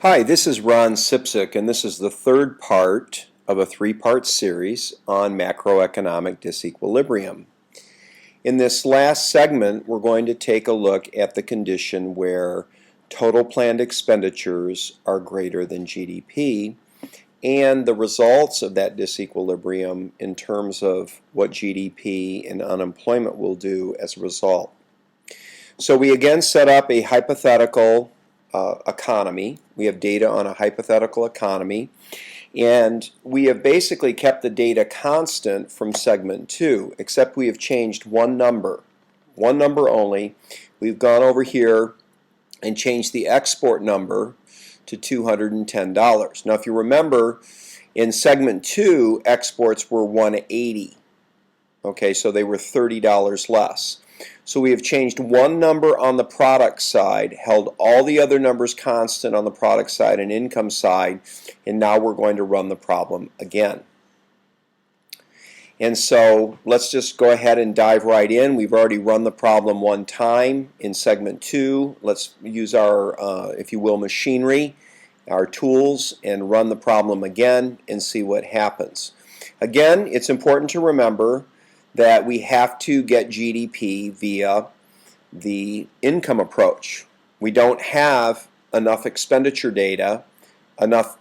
Hi, this is Ron Cipcic, and this is the third part of a three-part series on macroeconomic disequilibrium. In this last segment, we're going to take a look at the condition where total planned expenditures are greater than GDP and the results of that disequilibrium in terms of what GDP and unemployment will do as a result. So we again set up a hypothetical economy. We have data on a hypothetical economy, and we have basically kept the data constant from segment 2, except we have changed one number only. We've gone over here and changed the export number to $210. Now, if you remember, in segment 2, exports were $180. Okay, so they were $30 less. So we have changed one number on the product side, held all the other numbers constant on the product side and income side, and now we're going to run the problem again. And so let's just go ahead and dive right in. We've already run the problem one time in segment 2. Let's use our, if you will, machinery, our tools, and run the problem again and see what happens. Again, it's important to remember that we have to get GDP via the income approach. We don't have enough expenditure data, enough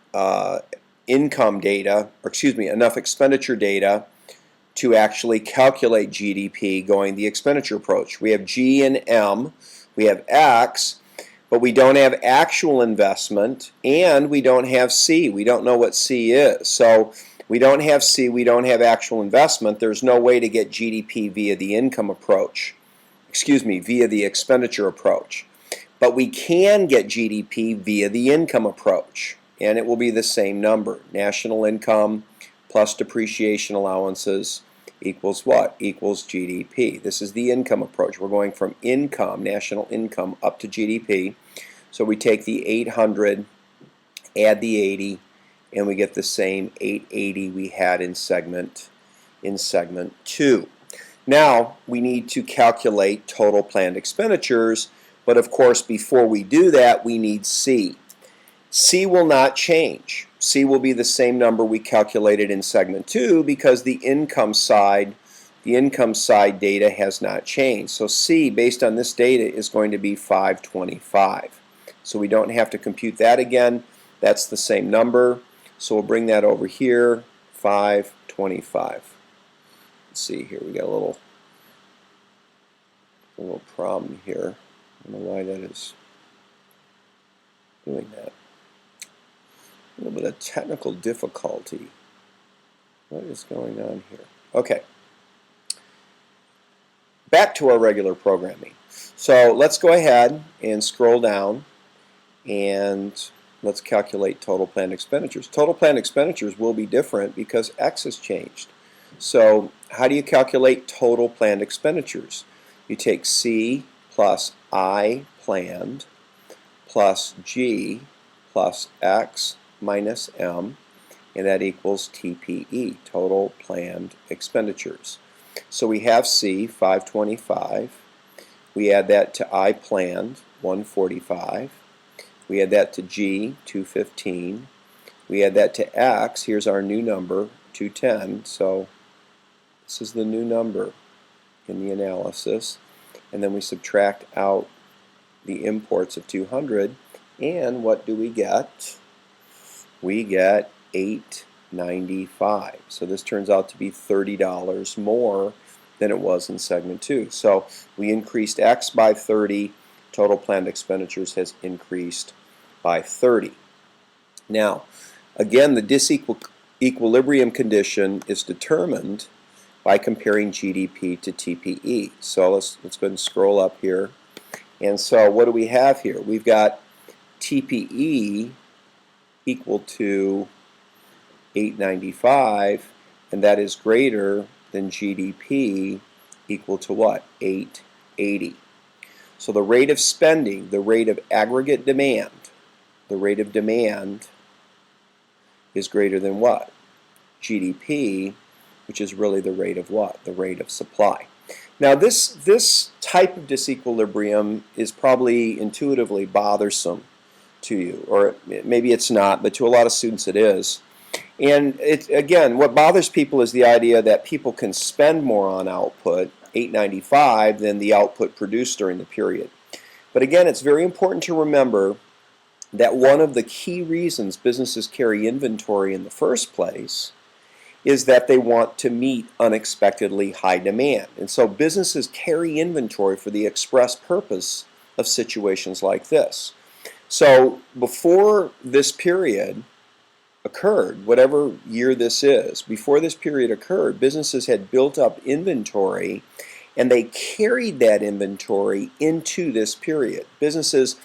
income data, or excuse me, enough expenditure data to actually calculate GDP going the expenditure approach. We have G and M, we have X, but we don't have actual investment, and we don't have C. We don't know what C is. So we don't have C, we don't have actual investment. There's no way to get GDP via the income approach. Via the expenditure approach. But we can get GDP via the income approach, and it will be the same number. National income plus depreciation allowances equals what? Equals GDP. This is the income approach. We're going from income, national income, up to GDP. So we take the 800, add the 80, and we get the same 880 we had in segment 2. Now we need to calculate total planned expenditures, but of course before we do that we need C. C will not change. C will be the same number we calculated in segment 2 because the income side data has not changed. So C, based on this data, is going to be 525. So we don't have to compute that again. That's the same number. So we'll bring that over here, 525. Let's see here, we got a little problem here. I don't know why that is doing that. A little bit of technical difficulty. What is going on here? Okay. Back to our regular programming. So let's go ahead and scroll down and let's calculate total planned expenditures. Total planned expenditures will be different because X has changed. So how do you calculate total planned expenditures? You take C plus I planned plus G plus X minus M, and that equals TPE, total planned expenditures. So we have C, 525. We add that to I planned, 145. We add that to G, 215. We add that to X, here's our new number, 210. So this is the new number in the analysis. And then we subtract out the imports of 200. And what do we get? We get $895. So this turns out to be $30 more than it was in segment 2. So we increased X by 30. Total planned expenditures has increased by 30. Now, again, the disequilibrium condition is determined by comparing GDP to TPE. So let's go ahead and scroll up here. And so what do we have here? We've got TPE equal to 895, and that is greater than GDP equal to what? 880. So the rate of spending, the rate of aggregate demand, the rate of demand is greater than what? GDP, which is really the rate of what? The rate of supply. Now this type of disequilibrium is probably intuitively bothersome to you, or maybe it's not, but to a lot of students it is. And again, what bothers people is the idea that people can spend more on output, 895, than the output produced during the period. But again, it's very important to remember that one of the key reasons businesses carry inventory in the first place is that they want to meet unexpectedly high demand. And so businesses carry inventory for the express purpose of situations like this. So before this period occurred, whatever year this is, before this period occurred, businesses had built up inventory and they carried that inventory into this period. Businesses,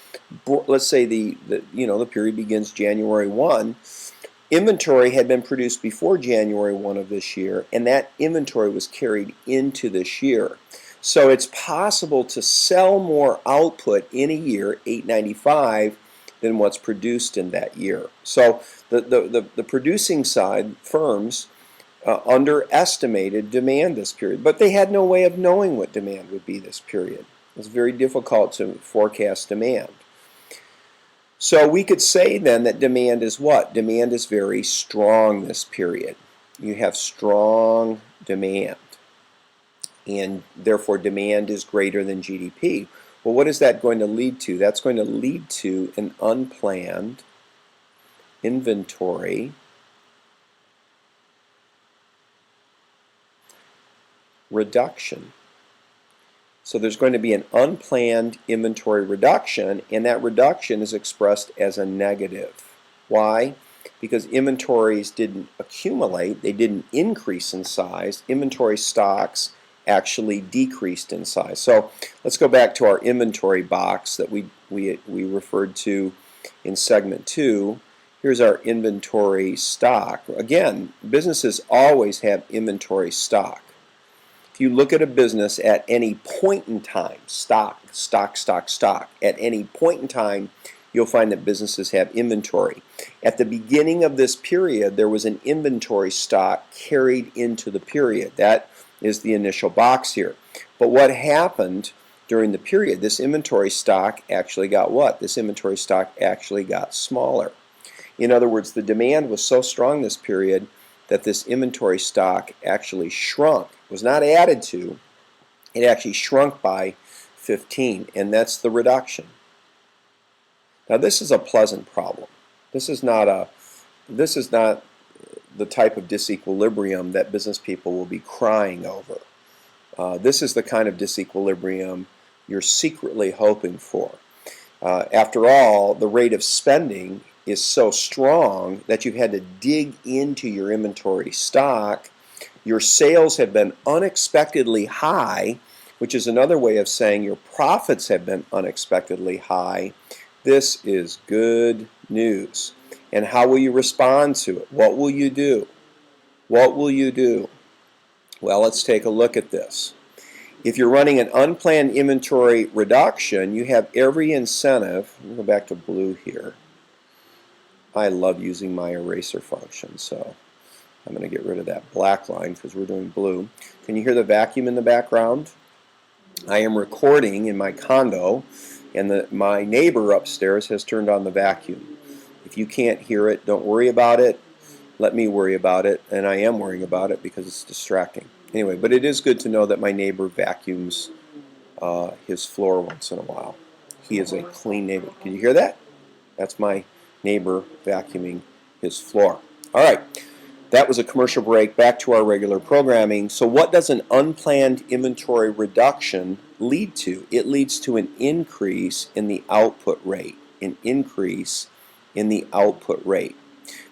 let's say the period begins January 1, inventory had been produced before January 1 of this year, and that inventory was carried into this year. So it's possible to sell more output in a year, 895, than what's produced in that year. So the producing side firms underestimated demand this period, but they had no way of knowing what demand would be this period. It's very difficult to forecast demand. So we could say then that demand is what? Demand is very strong this period. You have strong demand, and therefore demand is greater than GDP. Well, what is that going to lead to? That's going to lead to an unplanned inventory reduction. So there's going to be an unplanned inventory reduction, and that reduction is expressed as a negative. Why? Because inventories didn't accumulate, they didn't increase in size. Inventory stocks actually decreased in size. So let's go back to our inventory box that we referred to in segment 2. Here's our inventory stock. Again, businesses always have inventory stock. If you look at a business at any point in time, stock, at any point in time, you'll find that businesses have inventory. At the beginning of this period, there was an inventory stock carried into the period. That is the initial box here. But what happened during the period? This inventory stock actually got what? This inventory stock actually got smaller. In other words, the demand was so strong this period that this inventory stock actually shrunk. It was not added to, it actually shrunk by 15, and that's the reduction. Now this is a pleasant problem. This is not the type of disequilibrium that business people will be crying over. This is the kind of disequilibrium you're secretly hoping for. After all, the rate of spending is so strong that you've had to dig into your inventory stock. Your sales have been unexpectedly high, which is another way of saying your profits have been unexpectedly high. This is good news. And how will you respond to it? What will you do? What will you do? Well, let's take a look at this. If you're running an unplanned inventory reduction, you have every incentive. Let me go back to blue here. I love using my eraser function, so I'm going to get rid of that black line because we're doing blue. Can you hear the vacuum in the background? I am recording in my condo, and my neighbor upstairs has turned on the vacuum. If you can't hear it, don't worry about it. Let me worry about it, and I am worrying about it because it's distracting. Anyway, but it is good to know that my neighbor vacuums his floor once in a while. He is a clean neighbor. Can you hear that? That's my neighbor vacuuming his floor. All right, that was a commercial break. Back to our regular programming. So what does an unplanned inventory reduction lead to? It leads to an increase in the output rate. An increase in the output rate.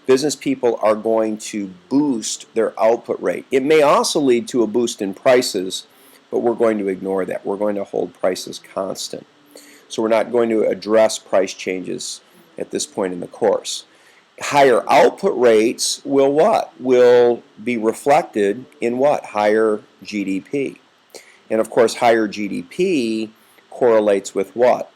Business people are going to boost their output rate. It may also lead to a boost in prices, but we're going to ignore that. We're going to hold prices constant. So we're not going to address price changes at this point in the course. Higher output rates will what? Will be reflected in what? Higher GDP. And of course, higher GDP correlates with what?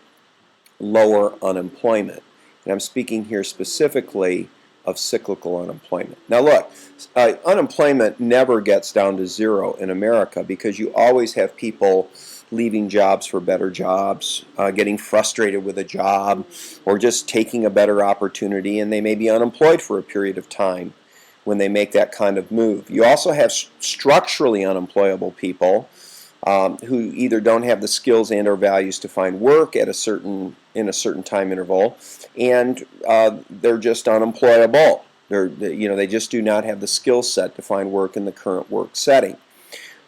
Lower unemployment. And I'm speaking here specifically of cyclical unemployment. Now look, unemployment never gets down to zero in America because you always have people leaving jobs for better jobs, getting frustrated with a job, or just taking a better opportunity, and they may be unemployed for a period of time when they make that kind of move. You also have structurally unemployable people who either don't have the skills and or values to find work in a certain time interval, and they're just unemployable. They just do not have the skill set to find work in the current work setting.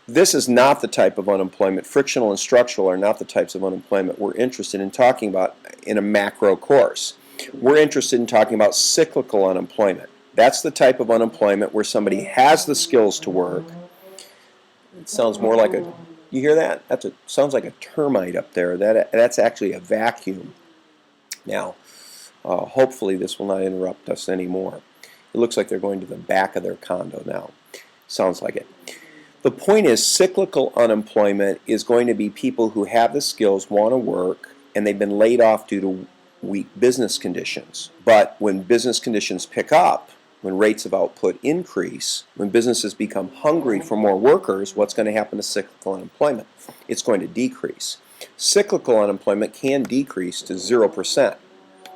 This is not the type of unemployment. Frictional and structural are not the types of unemployment we're interested in talking about in a macro course. We're interested in talking about cyclical unemployment. That's the type of unemployment where somebody has the skills to work. It sounds more like a, you hear that? Sounds like a termite up there. That's actually a vacuum. Now, hopefully this will not interrupt us anymore. It looks like they're going to the back of their condo now. Sounds like it. The point is, cyclical unemployment is going to be people who have the skills, want to work, and they've been laid off due to weak business conditions. But when business conditions pick up, when rates of output increase, when businesses become hungry for more workers, what's going to happen to cyclical unemployment? It's going to decrease. Cyclical unemployment can decrease to 0%.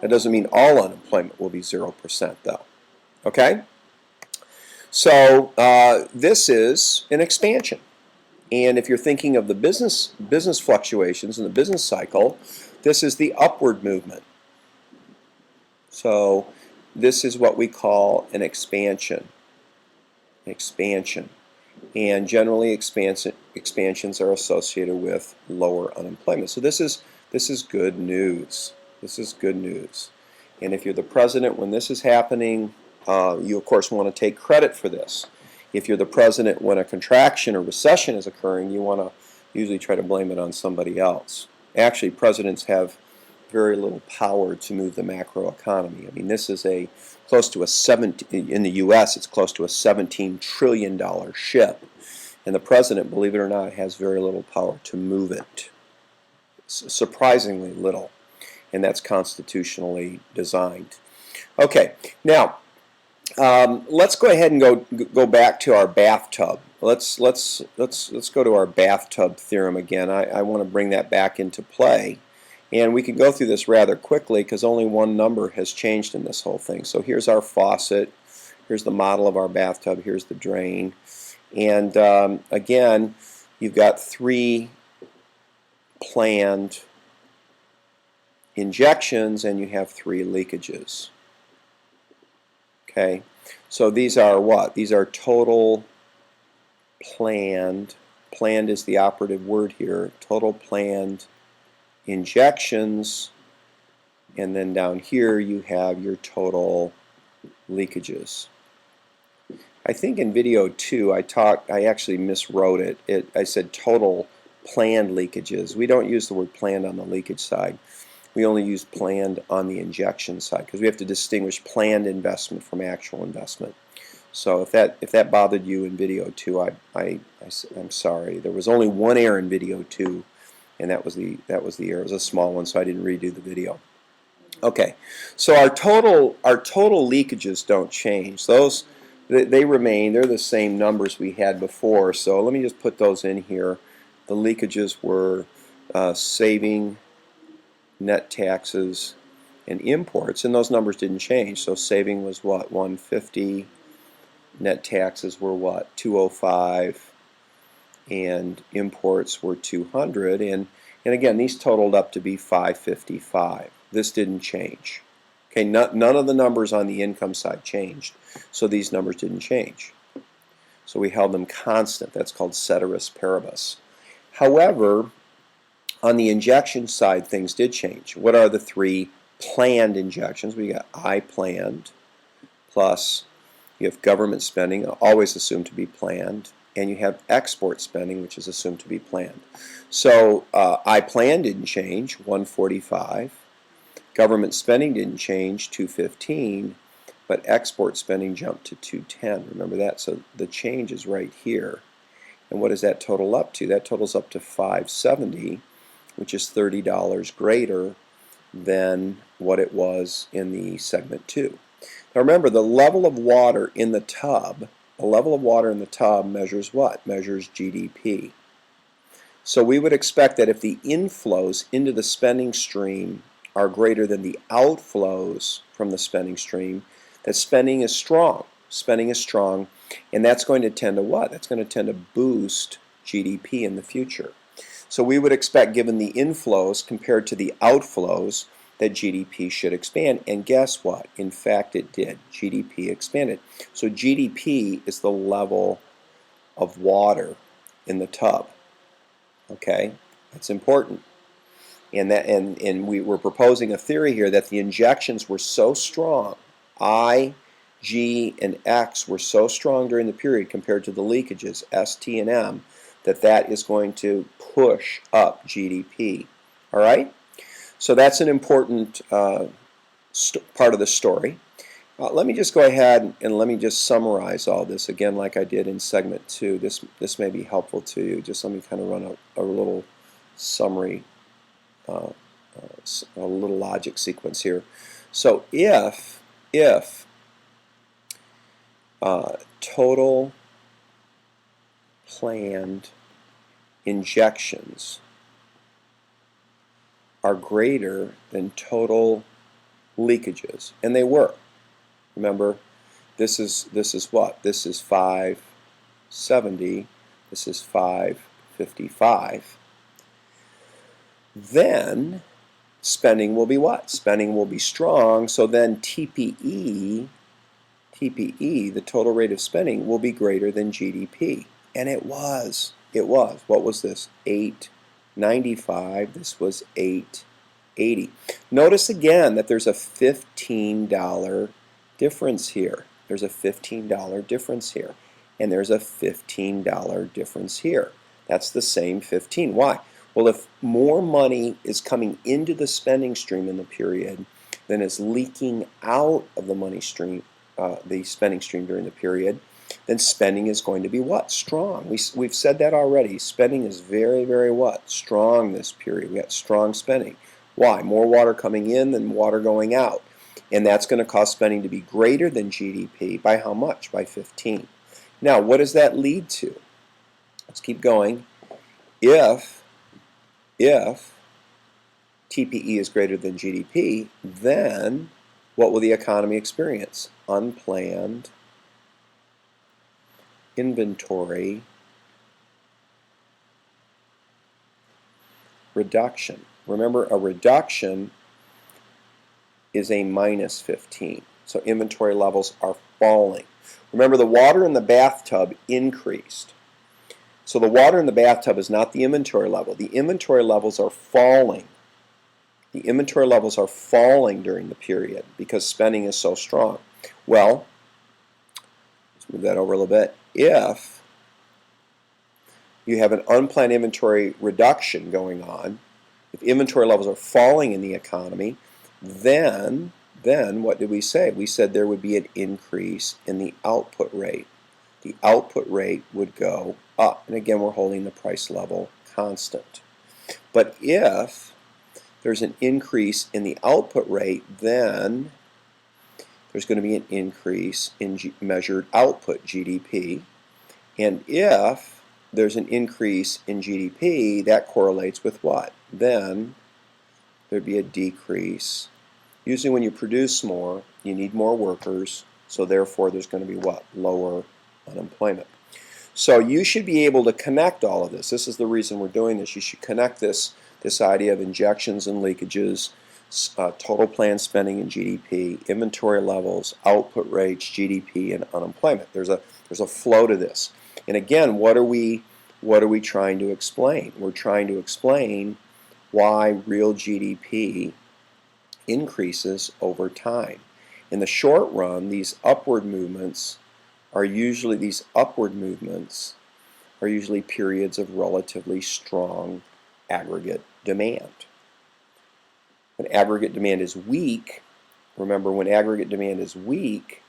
That doesn't mean all unemployment will be 0% though. Okay? So this is an expansion. And if you're thinking of the business fluctuations in the business cycle, this is the upward movement. So this is what we call an expansion. And generally expansions are associated with lower unemployment. So this is good news. This is good news. And if you're the president when this is happening, you of course want to take credit for this. If you're the president when a contraction or recession is occurring, you want to usually try to blame it on somebody else. Actually, presidents have very little power to move the macroeconomy. I mean, this is in the U.S., it's close to a $17 trillion ship. And the president, believe it or not, has very little power to move it. Surprisingly little. And that's constitutionally designed. Okay, now let's go ahead and go back to our bathtub. Let's go to our bathtub theorem again. I want to bring that back into play, and we can go through this rather quickly because only one number has changed in this whole thing. So here's our faucet. Here's the model of our bathtub. Here's the drain, and again, you've got 3 planned injections, and you have 3 leakages. Okay, so these are what? These are total planned. Planned is the operative word here. Total planned injections, and then down here you have your total leakages. I think in video 2 I actually miswrote it. I said total planned leakages. We don't use the word planned on the leakage side. We only use planned on the injection side because we have to distinguish planned investment from actual investment. So if that bothered you in video 2, I'm sorry. There was only one error in video 2, and that was the error. It was a small one, so I didn't redo the video. Okay, so our total leakages don't change. They remain. They're the same numbers we had before. So let me just put those in here. The leakages were saving, net taxes, and imports, and those numbers didn't change. So saving was what? 150. Net taxes were what? 205, and imports were 200, and again these totaled up to be 555. This didn't change. Okay, none of the numbers on the income side changed, so these numbers didn't change. So we held them constant. That's called ceteris paribus. However, on the injection side, things did change. What are the 3 planned injections? We got I planned, plus you have government spending, always assumed to be planned, and you have export spending, which is assumed to be planned. So I planned didn't change, 145. Government spending didn't change, 215, but export spending jumped to 210. Remember that? So the change is right here. And what does that total up to? That totals up to 570, which is $30 greater than what it was in the segment 2. Now remember, the level of water in the tub measures what? Measures GDP. So we would expect that if the inflows into the spending stream are greater than the outflows from the spending stream, that spending is strong. Spending is strong, and that's going to tend to what? That's going to tend to boost GDP in the future. So we would expect, given the inflows compared to the outflows, that GDP should expand. And guess what? In fact, it did. GDP expanded. So GDP is the level of water in the tub. Okay? That's important. And we were proposing a theory here that the injections were so strong, I, G, and X were so strong during the period compared to the leakages, S, T, and M, that is going to push up GDP. All right? So that's an important part of the story. Let me just go ahead and let me just summarize all this again like I did in segment 2. This may be helpful to you. Just let me kind of run a little summary, a little logic sequence here. So if total planned injections are greater than total leakages, and they were. Remember, this is what? This is 570. This is 555. Then spending will be what? Spending will be strong. So then TPE, the total rate of spending, will be greater than GDP, and it was. It was. What was this? 895. This was 880. Notice again that there's a $15 difference here. There's a $15 difference here. And there's a $15 difference here. That's the same 15. Why? Well, if more money is coming into the spending stream in the period than is leaking out of the money stream, the spending stream during the period, then spending is going to be what? Strong. We've said that already. Spending is very, very what? Strong this period. We got strong spending. Why? More water coming in than water going out. And that's going to cause spending to be greater than GDP by how much? By 15. Now, what does that lead to? Let's keep going. If TPE is greater than GDP, then what will the economy experience? Unplanned inventory reduction. Remember, a reduction is a minus 15. So inventory levels are falling. Remember, the water in the bathtub increased. So the water in the bathtub is not the inventory level. The inventory levels are falling. The inventory levels are falling during the period because spending is so strong. Well, let's move that over a little bit. If you have an unplanned inventory reduction going on, if inventory levels are falling in the economy, then what did we say? We said there would be an increase in the output rate. The output rate would go up. And again, we're holding the price level constant. But if there's an increase in the output rate, then there's going to be an increase in measured output, GDP. And if there's an increase in GDP, that correlates with what? Then there'd be a decrease. Usually when you produce more, you need more workers, so therefore there's going to be what? Lower unemployment. So you should be able to connect all of this. This is the reason we're doing this. You should connect this idea of injections and leakages, total planned spending and GDP, inventory levels, output rates, GDP, and unemployment. There's a flow to this. And again, what are we trying to explain? We're trying to explain why real GDP increases over time. In the short run, these upward movements are usually periods of relatively strong aggregate demand. When aggregate demand is weak, remember, when aggregate demand is weak,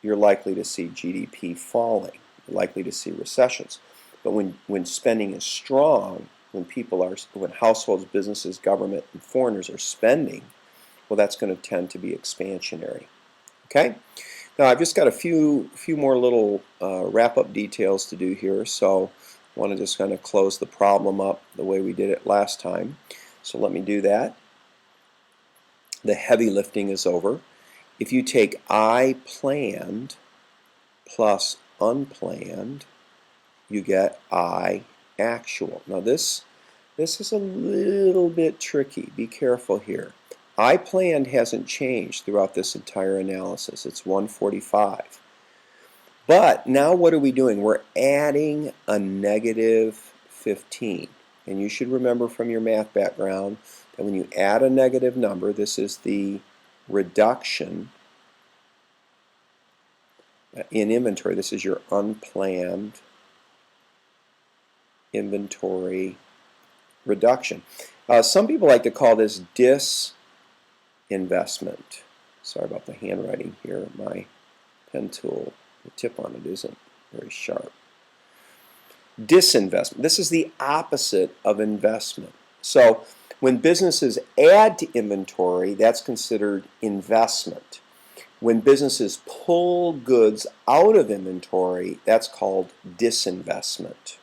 you're likely to see GDP falling. You're likely to see recessions. But when spending is strong, when households, businesses, government, and foreigners are spending, well, that's going to tend to be expansionary. Okay? Now, I've just got a few more little wrap-up details to do here. So I want to just kind of close the problem up the way we did it last time. So let me do that. The heavy lifting is over. If you take I planned plus unplanned, you get I actual. Now this is a little bit tricky. Be careful here. I planned hasn't changed throughout this entire analysis. It's 145. But now what are we doing? We're adding a negative 15. And you should remember from your math background that when you add a negative number, this is the reduction in inventory. This is your unplanned inventory reduction. Some people like to call this disinvestment. Sorry about the handwriting here. My pen tool, the tip on it isn't very sharp. Disinvestment. This is the opposite of investment. So when businesses add to inventory, that's considered investment. When businesses pull goods out of inventory, that's called disinvestment.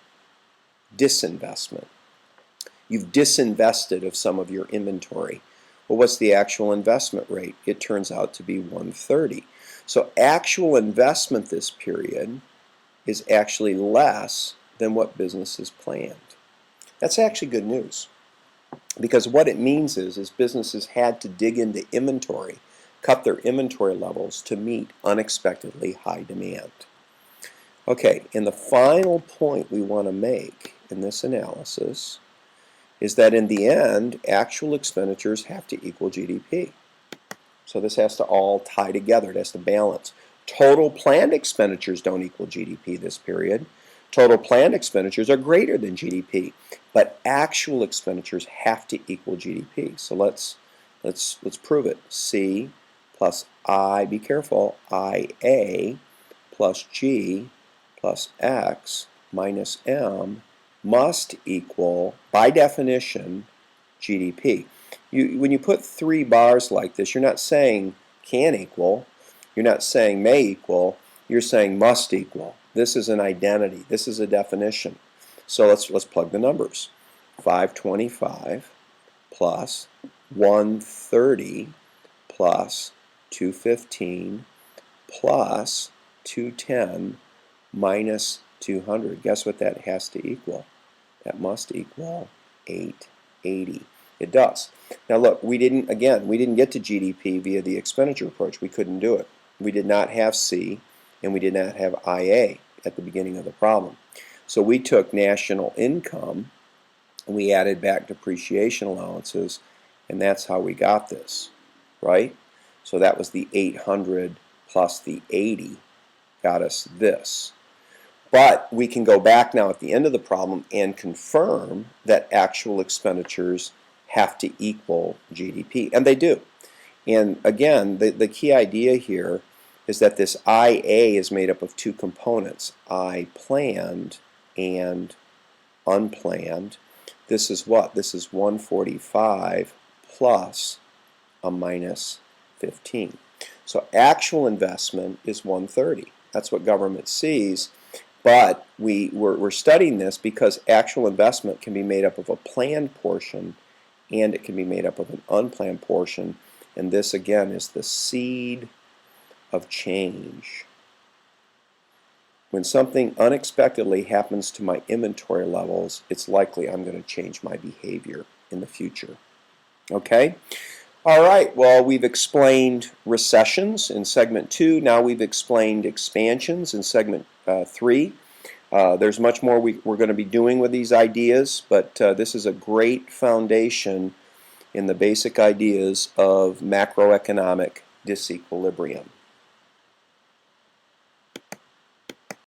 Disinvestment. You've disinvested of some of your inventory. Well, what's the actual investment rate? It turns out to be 130. So actual investment this period is actually less than what businesses planned. That's actually good news, because what it means is businesses had to dig into inventory, cut their inventory levels to meet unexpectedly high demand. Okay, and the final point we want to make in this analysis is that in the end, actual expenditures have to equal GDP. So this has to all tie together. It has to balance. Total planned expenditures don't equal GDP this period. Total planned expenditures are greater than GDP, but actual expenditures have to equal GDP. So let's prove it. C plus I, be careful, IA plus G plus X minus M must equal, by definition, GDP. When you put three bars like this, you're not saying can equal, you're not saying may equal, you're saying must equal. This is an identity. This is a definition. So let's plug the numbers. 525 plus 130 plus 215 plus 210 minus 200. Guess what that has to equal? That must equal 880. It does. Now look, we didn't get to GDP via the expenditure approach. We couldn't do it. We did not have C, and we did not have IA at the beginning of the problem. So we took national income, and we added back depreciation allowances, and that's how we got this, right? So that was the 800 plus the 80 got us this. But we can go back now at the end of the problem and confirm that actual expenditures have to equal GDP, and they do. And again, the key idea here is that this IA is made up of two components, I planned and unplanned. This is what? This is 145 plus a minus 15. So actual investment is 130. That's what government sees. But we're studying this because actual investment can be made up of a planned portion and it can be made up of an unplanned portion. And this, again, is the seed of change. When something unexpectedly happens to my inventory levels, it's likely I'm going to change my behavior in the future. Okay? All right, well, we've explained recessions in segment 2. Now we've explained expansions in segment 3. There's much more we're going to be doing with these ideas, but this is a great foundation in the basic ideas of macroeconomic disequilibrium.